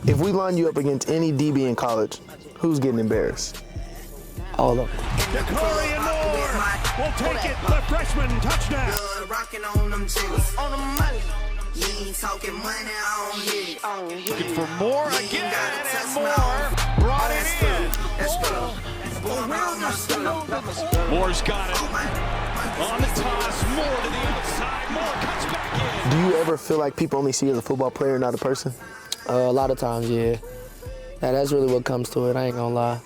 If we line you up against any DB in college, who's getting embarrassed? All of them. Dakorien Moore will take it, the freshman touchdown. Rocking on them jiggers. On the money. You ain't talking money on here. Looking for Moore again, and Moore brought it in. Moore's got it. On the toss, Moore to the outside. Moore cuts back in. Do you ever feel like people only see you as a football player, not a person? A lot of times, yeah. That's really what comes to it, I ain't gonna lie.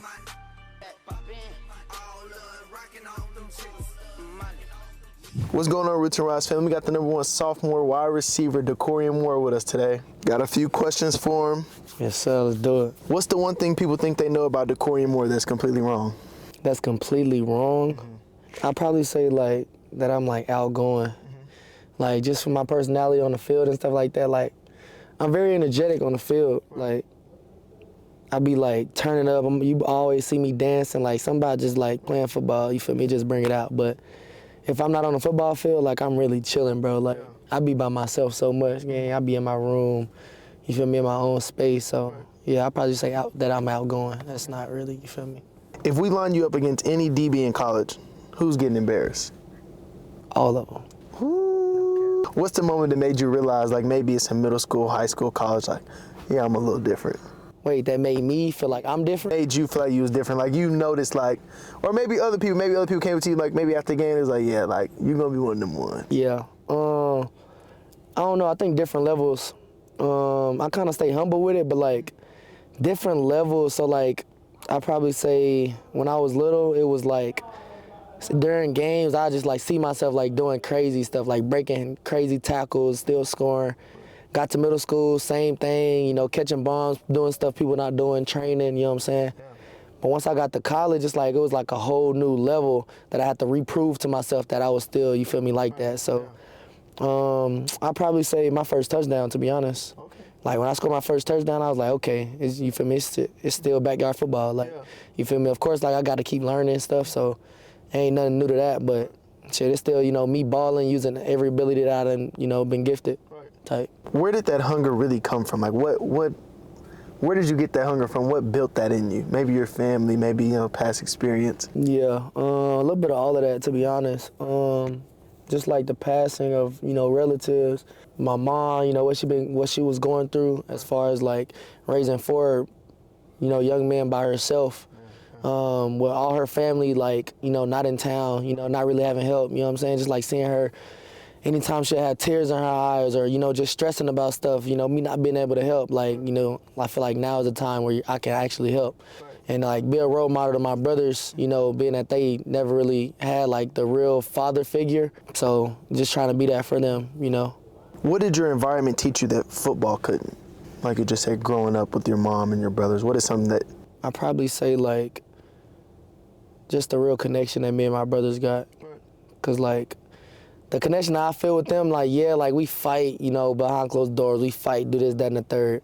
What's going on, Roots and Rise family? We got the #1 sophomore wide receiver, Dakorien Moore, with us today. Got a few questions for him. Yes, sir, let's do it. What's the one thing people think they know about Dakorien Moore that's completely wrong? That's completely wrong. I'd probably say like that I'm like outgoing. Like just from my personality on the field and stuff like that, like I'm very energetic on the field. Like I be like turning up. You always see me dancing like somebody just like playing football, you feel me? Just bring it out. But if I'm not on the football field, like I'm really chilling, bro. Like I be by myself so much, gang. I be in my room, you feel me, in my own space. So yeah, I probably say that I'm outgoing. That's not really, you feel me? If we line you up against any DB in college, who's getting embarrassed? All of them. Ooh. What's the moment that made you realize, like maybe it's in middle school, high school, college, like, yeah, I'm a little different? Wait, that made me feel like I'm different? Made you feel like you was different, like you noticed, like, or maybe other people came to you, like maybe after the game, it was like, yeah, like you're gonna be one of them one. Yeah, I don't know, I think different levels. I kind of stay humble with it, but like different levels, so like I probably say when I was little, it was like during games, I just like see myself like doing crazy stuff, like breaking crazy tackles, still scoring. Got to middle school, same thing, you know, catching bombs, doing stuff people not doing, training, you know what I'm saying? Yeah. But once I got to college, it's like it was like a whole new level that I had to reprove to myself that I was still, you feel me, like that. So I'd probably say my first touchdown, to be honest. Okay. Like when I scored my first touchdown, I was like, okay, you feel me, it's still backyard football. Like, you feel me? Of course, like I got to keep learning stuff, so ain't nothing new to that, but shit, it's still, you know, me balling, using every ability that I done, you know, been gifted. Type. Where did that hunger really come from? Like where did you get that hunger from? What built that in you? Maybe your family, maybe, you know, past experience. Yeah, a little bit of all of that, to be honest. Just like the passing of, you know, relatives, my mom, you know, what she was going through as far as like raising 4, you know, young men by herself. With all her family, like, you know, not in town, you know, not really having help, you know what I'm saying? Just like seeing her, anytime she had tears in her eyes or, you know, just stressing about stuff, you know, me not being able to help, like, you know, I feel like now is the time where I can actually help. And, like, be a role model to my brothers, you know, being that they never really had, like, the real father figure. So just trying to be that for them, you know. What did your environment teach you that football couldn't? Like you just said, growing up with your mom and your brothers, what is something that? I'd probably say, like, just the real connection that me and my brothers got. Because, like, the connection I feel with them, like, yeah, like, we fight, you know, behind closed doors. We fight, do this, that, and the third.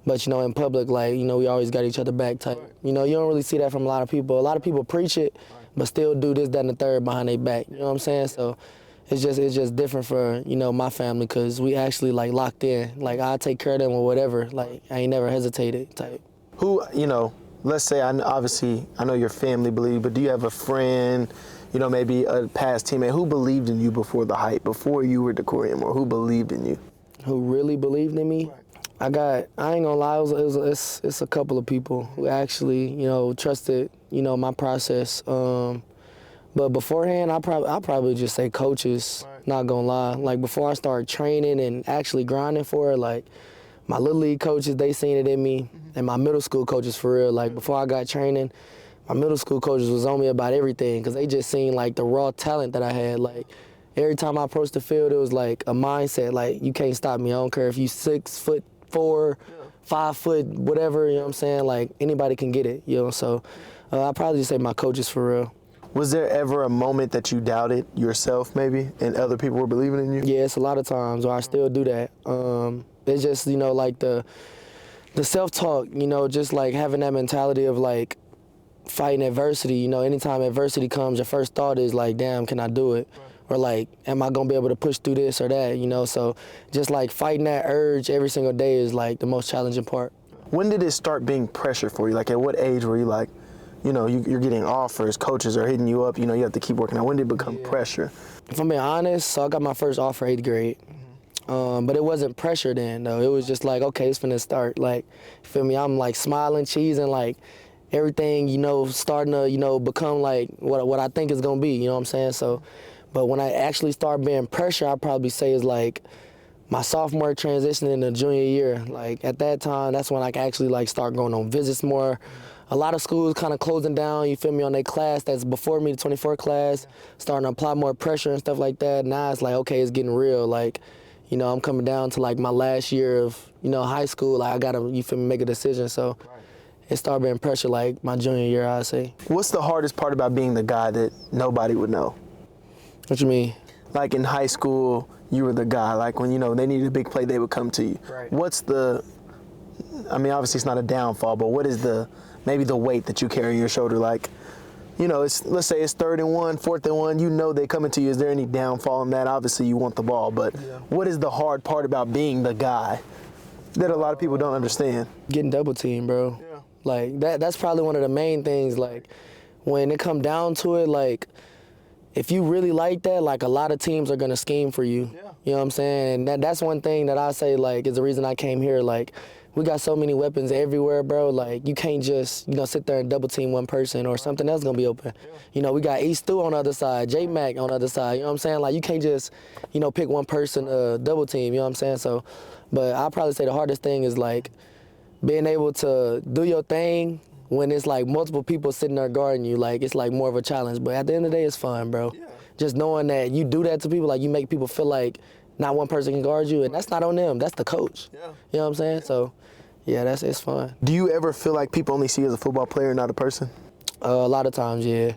But, you know, in public, like, you know, we always got each other back type. You know, you don't really see that from a lot of people. A lot of people preach it, but still do this, that, and the third behind their back. You know what I'm saying? So it's just different for, you know, my family because we actually, like, locked in. Like, I take care of them or whatever. Like, I ain't never hesitated type. Who, you know, let's say, obviously, I know your family believe, but do you have a friend, you know, maybe a past teammate who believed in you before the hype, before you were Dakorien Moore? Who believed in you? Who really believed in me? Right. I ain't gonna lie, it's a couple of people who actually, you know, trusted, you know, my process. But beforehand, I'll probably just say coaches, not gonna lie. Like before I started training and actually grinding for it, like my little league coaches, they seen it in me, and my middle school coaches for real. Like before I got training, my middle school coaches was on me about everything because they just seen like the raw talent that I had. Like every time I approached the field, it was like a mindset, like you can't stop me. I don't care if you 6'4", 5 foot, whatever, you know what I'm saying? Like anybody can get it, you know? So I'd probably just say my coaches for real. Was there ever a moment that you doubted yourself maybe and other people were believing in you? Yeah, it's a lot of times, or I still do that. It's just, you know, like the self-talk, you know, just like having that mentality of like fighting adversity. You know, anytime adversity comes, your first thought is like, damn, can I do it? Or like, am I gonna be able to push through this or that, you know? So just like fighting that urge every single day is like the most challenging part. When did it start being pressure for you? Like, at what age were you like, you know, you're getting offers, coaches are hitting you up, you know, you have to keep working out. When did it become pressure? If I'm being honest, so I got my first offer 8th grade. But it wasn't pressure then, though. It was just like, okay, it's finna start. Like, you feel me? I'm like smiling, cheesing, like everything, you know, starting to, you know, become like what I think it's gonna be, you know what I'm saying? So, but when I actually start being pressure, I'd probably say is like my sophomore transition into junior year. Like, at that time, that's when I can actually like start going on visits more. A lot of schools kind of closing down, you feel me, on their class that's before me, the 24 class, starting to apply more pressure and stuff like that. Now it's like, okay, it's getting real. Like, you know, I'm coming down to like my last year of, you know, high school. Like, I gotta, you feel me, make a decision. So it started being pressure like my junior year, I'd say. What's the hardest part about being the guy that nobody would know? What you mean? Like, in high school, you were the guy. Like, when, you know, they needed a big play, they would come to you. Right. What's the, I mean, obviously it's not a downfall, but what is the, maybe the weight that you carry on your shoulder? Like, you know, it's, let's say it's 3rd and 1, 4th and 1, you know they coming to you. Is there any downfall in that? Obviously you want the ball, but what is the hard part about being the guy that a lot of people don't understand? Getting double teamed, bro. Yeah. Like, that's probably one of the main things. Like, when it come down to it, like, if you really like that, like, a lot of teams are gonna scheme for you. Yeah. You know what I'm saying? And that's one thing that I say, like, is the reason I came here. Like, we got so many weapons everywhere, bro. Like, you can't just, you know, sit there and double team one person or something else gonna be open. Yeah. You know, we got East Stu on the other side, J Mac on the other side. You know what I'm saying? Like, you can't just, you know, pick one person double team. You know what I'm saying? So, but I'll probably say the hardest thing is like being able to do your thing when it's like multiple people sitting there guarding you. Like, it's like more of a challenge. But at the end of the day, it's fun, bro. Yeah. Just knowing that you do that to people, like, you make people feel like not one person can guard you, and that's not on them. That's the coach. Yeah. You know what I'm saying? So, yeah, it's fun. Do you ever feel like people only see you as a football player, not a person? A lot of times, yeah.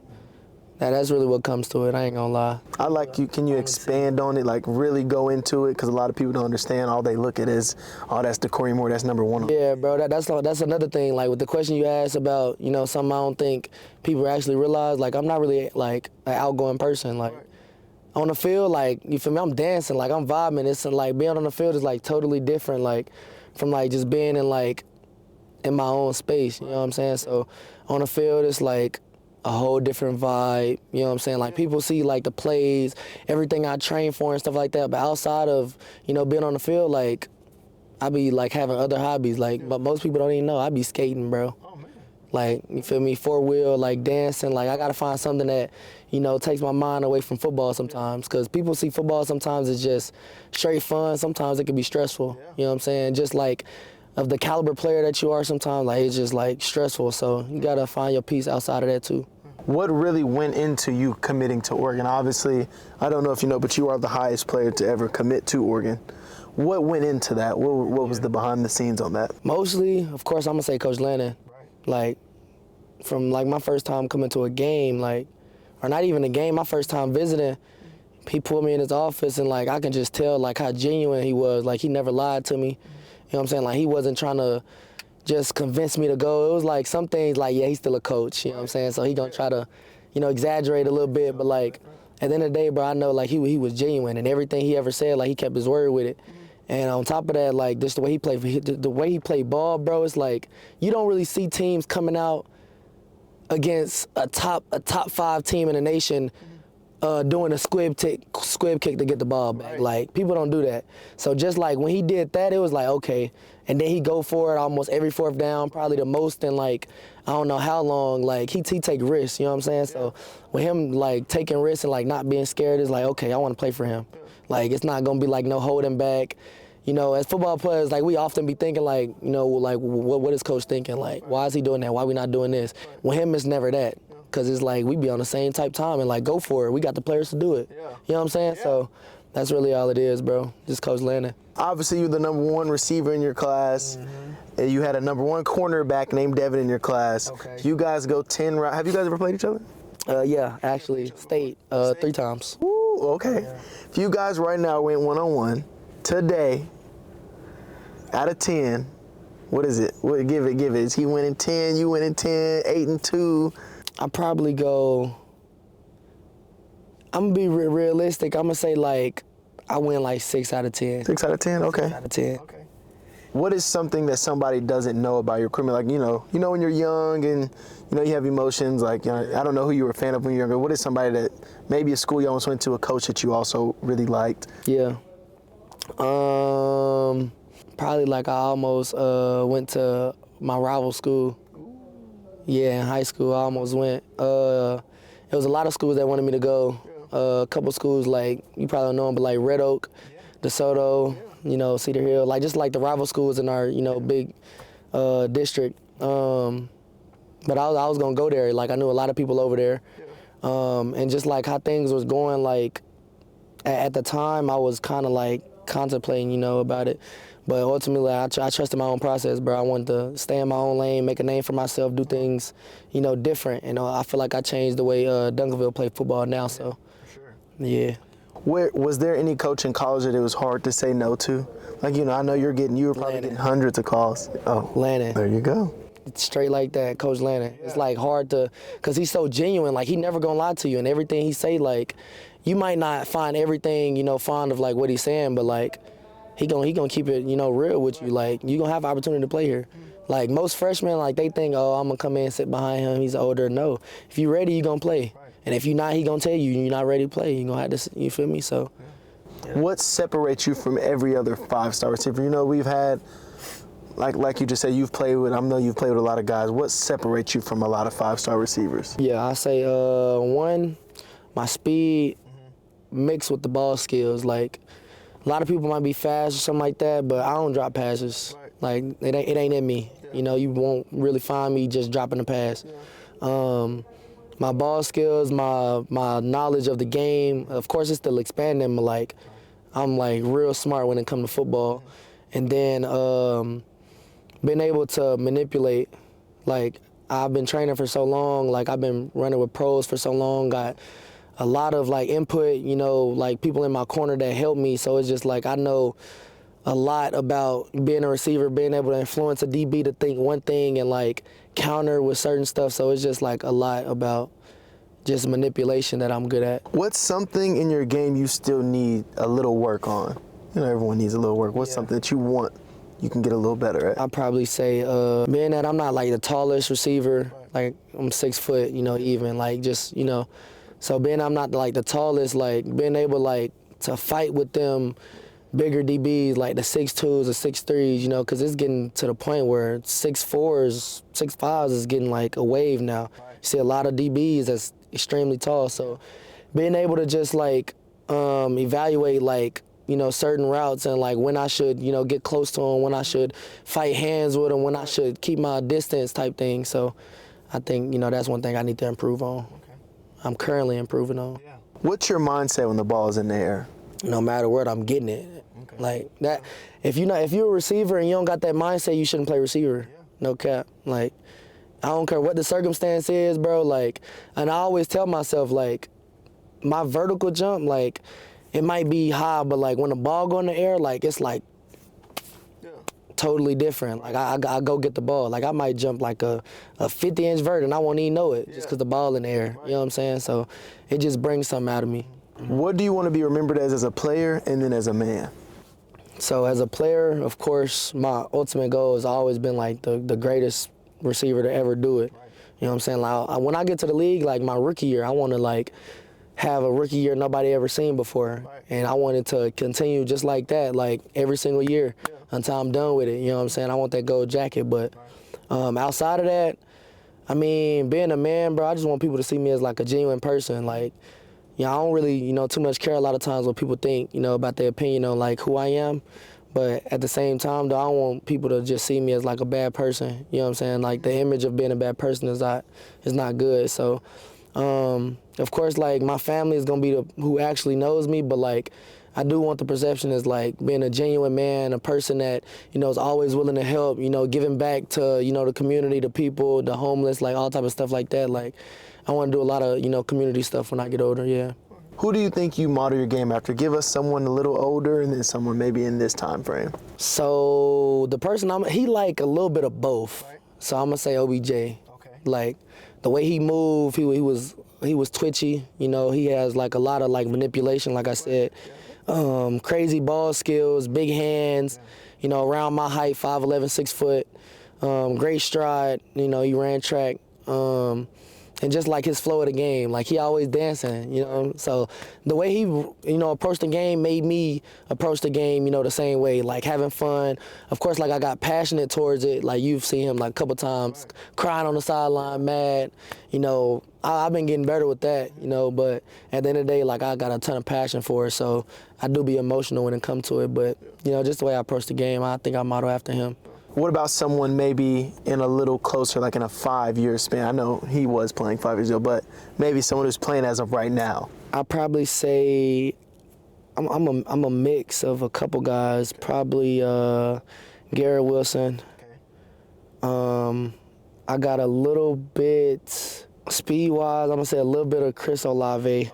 That's really what comes to it. I ain't gonna lie. I like you. Can you expand on it? Like, really go into it? Because a lot of people don't understand. All they look at is, oh, that's Dakorien Moore. That's number 1. Yeah, bro. That's another thing. Like, with the question you asked about, you know, something I don't think people actually realize. Like, I'm not really like an outgoing person. Like, on the field, like, you feel me? I'm dancing. Like, I'm vibing. It's like being on the field is like totally different. Like, from like just being in like in my own space. You know what I'm saying? So on the field, it's like a whole different vibe, you know what I'm saying? Like, people see like the plays, everything I train for and stuff like that, but outside of, you know, being on the field, like, I be like having other hobbies, like, but most people don't even know I be skating, bro. Oh, man. Like, you feel me, 4-wheel, like dancing, like, I gotta find something that, you know, takes my mind away from football sometimes, because people see football sometimes as just straight fun, sometimes it can be stressful, you know what I'm saying? Just like, of the caliber player that you are sometimes, like, it's just like stressful, so you gotta find your peace outside of that too. What really went into you committing to Oregon? Obviously, I don't know if you know, but you are the highest player to ever commit to Oregon. What went into that? What was the behind the scenes on that? Mostly, of course, I'm gonna say Coach Landon. Right. Like, from like my first time coming to a game, like, or not even a game, my first time visiting, he pulled me in his office and like I can just tell like how genuine he was. Like, he never lied to me. You know what I'm saying? Like, he wasn't trying to just convince me to go. It was like some things like, yeah, he's still a coach, you know what I'm saying? So he gonna try to, you know, exaggerate a little bit, but like, at the end of the day, bro, I know like he was genuine, and everything he ever said, like, he kept his word with it. And on top of that, like, just the way he played ball, bro, it's like, you don't really see teams coming out against a top 5 team in the nation doing a squib kick to get the ball back. Right. Like, people don't do that. So just like when he did that, it was like, okay. And then he go for it almost every 4th down, probably the most in like, I don't know how long. Like, he take risks, you know what I'm saying? Yeah. So with him like taking risks and like not being scared, is like, okay, I want to play for him. Yeah. Like, it's not gonna be like no holding back. You know, as football players, like, we often be thinking like, you know, like, what is coach thinking? Like, why is he doing that? Why we not doing this? With him, it's never that. Because it's like, we be on the same type time and like, go for it. We got the players to do it. Yeah. You know what I'm saying? Yeah. So that's really all it is, bro. Just Coach Landon. Obviously, you're the #1 receiver in your class. Mm-hmm. And you had a #1 cornerback named Devin in your class. Okay. You guys go 10 rounds. Have you guys ever played each other? Yeah, actually, state 3 times. Ooh, okay. Yeah. If you guys right now went 1-on-1 today, out of 10, what is it? Give it. Is he winning 10? You winning 10? 8-2? I probably go, I'm gonna be realistic. I'm gonna say like, I win like 6 out of 10. 6 out of 10? Okay. 6 out of 10. Okay. What is something that somebody doesn't know about your recruitment? Like, you know when you're young and, you have emotions, like, I don't know who you were a fan of when you were younger. What is somebody that, maybe a school you almost went to, a coach that you also really liked? Yeah. Probably like I almost went to my rival school. Yeah, in high school I almost went. There was a lot of schools that wanted me to go. A couple schools, like, you probably don't know them, but like Red Oak, DeSoto, Cedar Hill, like just like the rival schools in our, big district. But I was gonna go there. Like, I knew a lot of people over there. And just like how things was going, like at the time I was kind of like contemplating, about it. But ultimately, I trusted my own process, bro. I wanted to stay in my own lane, make a name for myself, do things, different. I feel like I changed the way Duncanville play football now. So, yeah. Was there any coach in college that it was hard to say no to? Like, I know you were probably getting hundreds of calls. Oh, Lannon. There you go. Straight like that, Coach Lannon. It's like hard to, cause he's so genuine. Like, he never gonna lie to you, and everything he say, like, you might not find everything, fond of like what he's saying, but like, he gonna keep it, real with you. Like, you gonna have an opportunity to play here. Like, most freshmen, like, they think, oh, I'm gonna come in and sit behind him, he's older. No, if you ready, you gonna play. And if you're not, he gonna tell you you're not ready to play. You gonna have to, you feel me? So. What separates you from every other 5-star receiver? We've had, like you just said, I know you've played with a lot of guys. What separates you from a lot of 5-star receivers? Yeah, I say one, my speed mixed with the ball skills. Like, a lot of people might be fast or something like that, but I don't drop passes. Like, it ain't in me. You won't really find me just dropping a pass. My ball skills, my knowledge of the game, of course it's still expanding, but like, I'm like real smart when it comes to football. And then being able to manipulate, like, I've been training for so long, like I've been running with pros for so long, got a lot of like input, like people in my corner that help me. So it's just like I know a lot about being a receiver, being able to influence a DB to think one thing and like counter with certain stuff. So it's just like a lot about just manipulation that I'm good at. What's something in your game you still need a little work on? Everyone needs a little work. What's something that you can get a little better at? I'd probably say being that I'm not like the tallest receiver, like I'm 6 foot, even, like just, so being I'm not like the tallest, like being able like to fight with them bigger DBs, like the 6'2s or 6'3s, because it's getting to the point where 6'4s, 6'5s is getting like a wave now. You see a lot of DBs that's extremely tall, so being able to just like evaluate like, certain routes and like when I should, get close to them, when I should fight hands with them, when I should keep my distance type thing. So I think, that's one thing I need to improve on. I'm currently improving on. What's your mindset when the ball is in the air? No matter what, I'm getting it. Like that. If you're a receiver and you don't got that mindset, you shouldn't play receiver. No cap. Like, I don't care what the circumstance is, bro. Like, and I always tell myself, like, my vertical jump, like, it might be high, but like when the ball go in the air, like it's like totally different. Like I go get the ball. Like I might jump like a 50-inch vert and I won't even know it just because the ball in the air. You know what I'm saying? So it just brings something out of me. What do you want to be remembered as a player and then as a man? So as a player, of course, my ultimate goal has always been like the greatest receiver to ever do it. You know what I'm saying? Like when I get to the league, like my rookie year, I want to like have a rookie year nobody ever seen before. And I wanted to continue just like that, like every single year until I'm done with it. You know what I'm saying? I want that gold jacket. But outside of that, I mean, being a man, bro, I just want people to see me as like a genuine person. Like, I don't really, too much care a lot of times what people think, about their opinion on like who I am. But at the same time, though, I don't want people to just see me as like a bad person. You know what I'm saying? Like the image of being a bad person is not good. So, of course, like my family is gonna be who actually knows me, but like I do want the perception as like being a genuine man, a person that is always willing to help, giving back to the community, the people, the homeless, like all type of stuff like that. Like I want to do a lot of community stuff when I get older. Yeah. Who do you think you model your game after? Give us someone a little older and then someone maybe in this time frame. So the person he like a little bit of both. Right. So I'm gonna say OBJ. Okay. Like the way he moved, he was twitchy. He has like a lot of like manipulation, like I said. Crazy ball skills, big hands. around my height, 5'11", 6 foot. Great stride, he ran track. And just like his flow of the game, like he always dancing, So the way he, approached the game made me approach the game, the same way, like having fun. Of course, like I got passionate towards it. Like you've seen him like a couple times, crying on the sideline, mad. I've been getting better with that, But at the end of the day, like I got a ton of passion for it, so I do be emotional when it comes to it. But just the way I approach the game, I think I model after him. What about someone maybe in a little closer, like in a 5-year span? I know he was playing 5 years ago, but maybe someone who's playing as of right now. I'd probably say I'm a mix of a couple guys. Probably Garrett Wilson. I got a little bit speed-wise. I'm gonna say a little bit of Chris Olave.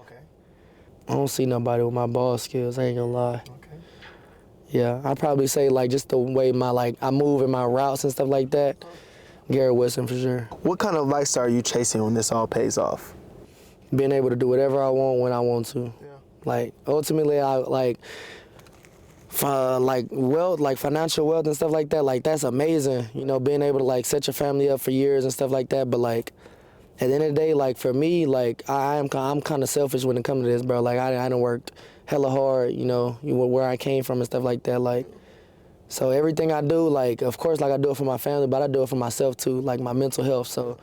I don't see nobody with my ball skills. I ain't gonna lie. Yeah, I'd probably say like just the way I move in my routes and stuff like that. Garrett Wilson for sure. What kind of lifestyle are you chasing when this all pays off? Being able to do whatever I want when I want to. Yeah. Like ultimately, I wealth, like financial wealth and stuff like that. Like that's amazing. Being able to like set your family up for years and stuff like that. But like at the end of the day, like for me, like I'm kind of selfish when it comes to this, bro. Like I done worked hella hard, where I came from and stuff like that. Like, so everything I do, like, of course, like I do it for my family, but I do it for myself too, like my mental health. So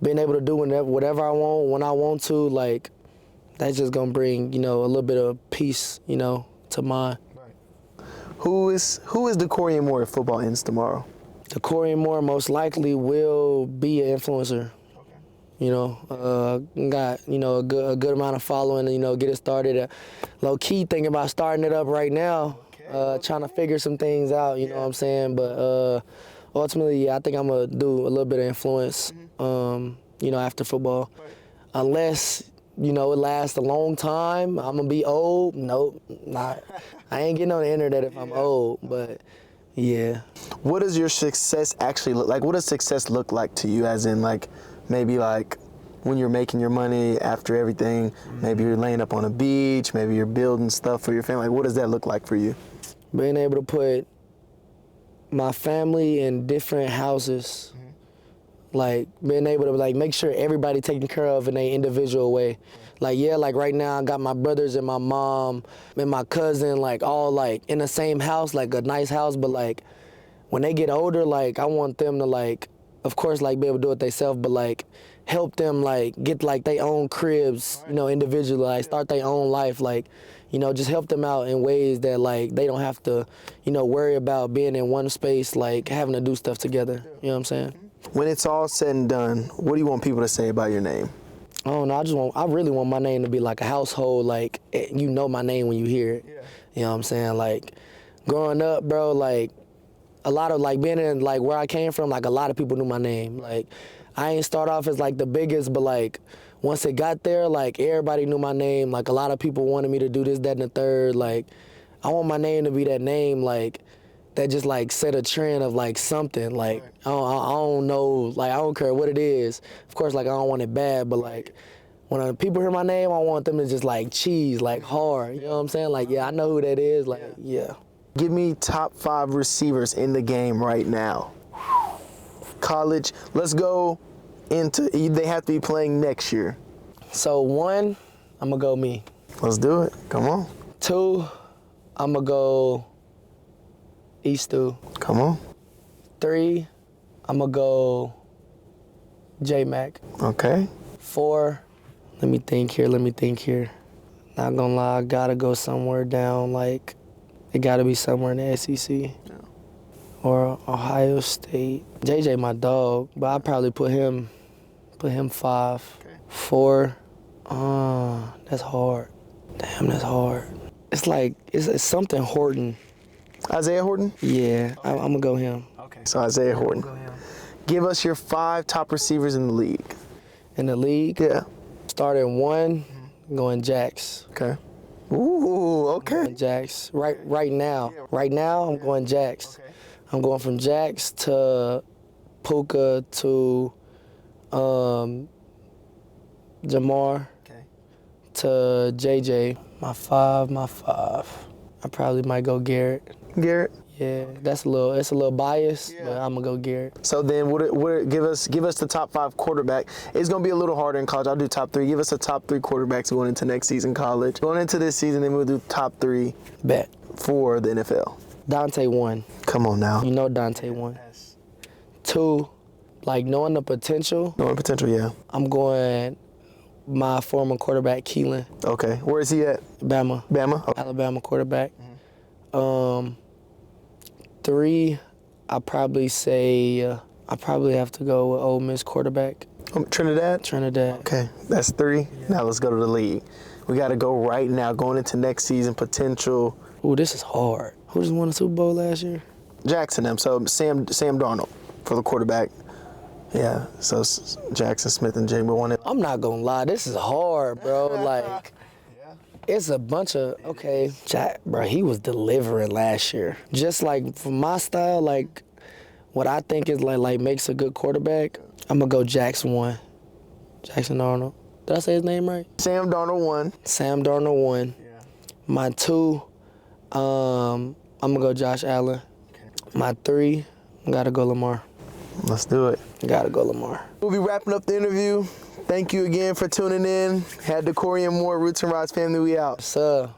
being able to do whatever I want, when I want to, like, that's just gonna bring, a little bit of peace, to mind. Right. Who is Dakorien Moore if football ends tomorrow? Dakorien Moore most likely will be an influencer. Got, a good amount of following, get it started. Low-key thinking about starting it up right now, trying to figure some things out, you know what I'm saying? But ultimately, yeah, I think I'm going to do a little bit of influence, after football. Right. Unless, it lasts a long time, I'm going to be old. Nope, not. I ain't getting on the internet if I'm old, but yeah. What does your success actually look like? What does success look like to you, as in, like, maybe like when you're making your money after everything, maybe you're laying up on a beach, maybe you're building stuff for your family. Like, what does that look like for you? Being able to put my family in different houses, like being able to like make sure everybody taken care of in an individual way. Like, yeah, like right now I got my brothers and my mom and my cousin like all like in the same house, like a nice house, but like when they get older, like I want them to like, of course, like be able to do it themselves, but like help them like get like their own cribs, individually, like start their own life, like, just help them out in ways that like they don't have to, worry about being in one space, like having to do stuff together. You know what I'm saying? When it's all said and done, what do you want people to say about your name? I don't know. I really want my name to be like a household, like my name when you hear it. Yeah. You know what I'm saying? Like growing up, bro, like a lot of like being in like where I came from, like a lot of people knew my name. Like I ain't start off as like the biggest, but like once it got there, like everybody knew my name. Like a lot of people wanted me to do this, that, and the third. Like I want my name to be that name, like that just like set a trend of like something. Like I don't know, like I don't care what it is. Of course, like I don't want it bad, but like when people hear my name, I want them to just like cheese, like hard. You know what I'm saying? Like yeah, I know who that is. Like yeah. Give me top 5 receivers in the game right now. College, let's go into, they have to be playing next year. So 1, I'm gonna go me. Let's do it, come on. 2, I'm gonna go Eastu. Come on. 3, I'm gonna go J-Mac. Okay. 4, let me think here. Not gonna lie, I gotta go somewhere down, like, it gotta be somewhere in the SEC. Yeah. Or Ohio State. JJ my dog, but I'd probably put him 5. Okay. 4, that's hard. Damn, that's hard. It's like, it's something Horton. Isaiah Horton? Yeah, okay. I'm gonna go him. Okay. So Isaiah Horton. Go him. Give us your 5 top receivers in the league. In the league? Yeah. Starting 1, going Jax. Okay. Ooh, okay. I'm going Jax. Right now. Right now, I'm going Jax. Okay. I'm going from Jax to Puka to Jamar, okay, to JJ. My 5. I probably might go Garrett. Garrett? Yeah, it's a little biased, but I'm gonna go Garrett. So then, give us the top 5 quarterback. It's gonna be a little harder in college. I'll do top 3. Give us the top 3 quarterbacks going into next season college. Going into this season, then we'll do top 3 Bet. for the NFL. Dante 1. Come on now. You know Dante 1. 2, like knowing the potential. Knowing potential, yeah. I'm going my former quarterback Keelan. Okay. Where is he at? Bama. Bama. Okay. Alabama quarterback. 3, I probably say I probably have to go with Ole Miss quarterback. Trinidad. Trinidad. Okay, that's 3. Yeah. Now let's go to the league. We got to go right now. Going into next season, potential. Ooh, this is hard. Who just won the Super Bowl last year? Jackson them. So Sam Darnold for the quarterback. Yeah. So Jackson Smith and Jigba won it. I'm not gonna lie, this is hard, bro. Like, it's a bunch of Jack, bro. He was delivering last year. Just like for my style, like what I think is like makes a good quarterback. I'm gonna go Jackson 1. Jackson Darnold. Did I say his name right? Sam Darnold 1. Sam Darnold 1. Yeah. My 2, I'm gonna go Josh Allen. Okay. My 3, I gotta go Lamar. Let's do it. Gotta go Lamar. We'll be wrapping up the interview. Thank you again for tuning in. Had Dakorien Moore, Roots and Rods family. We out. Sir.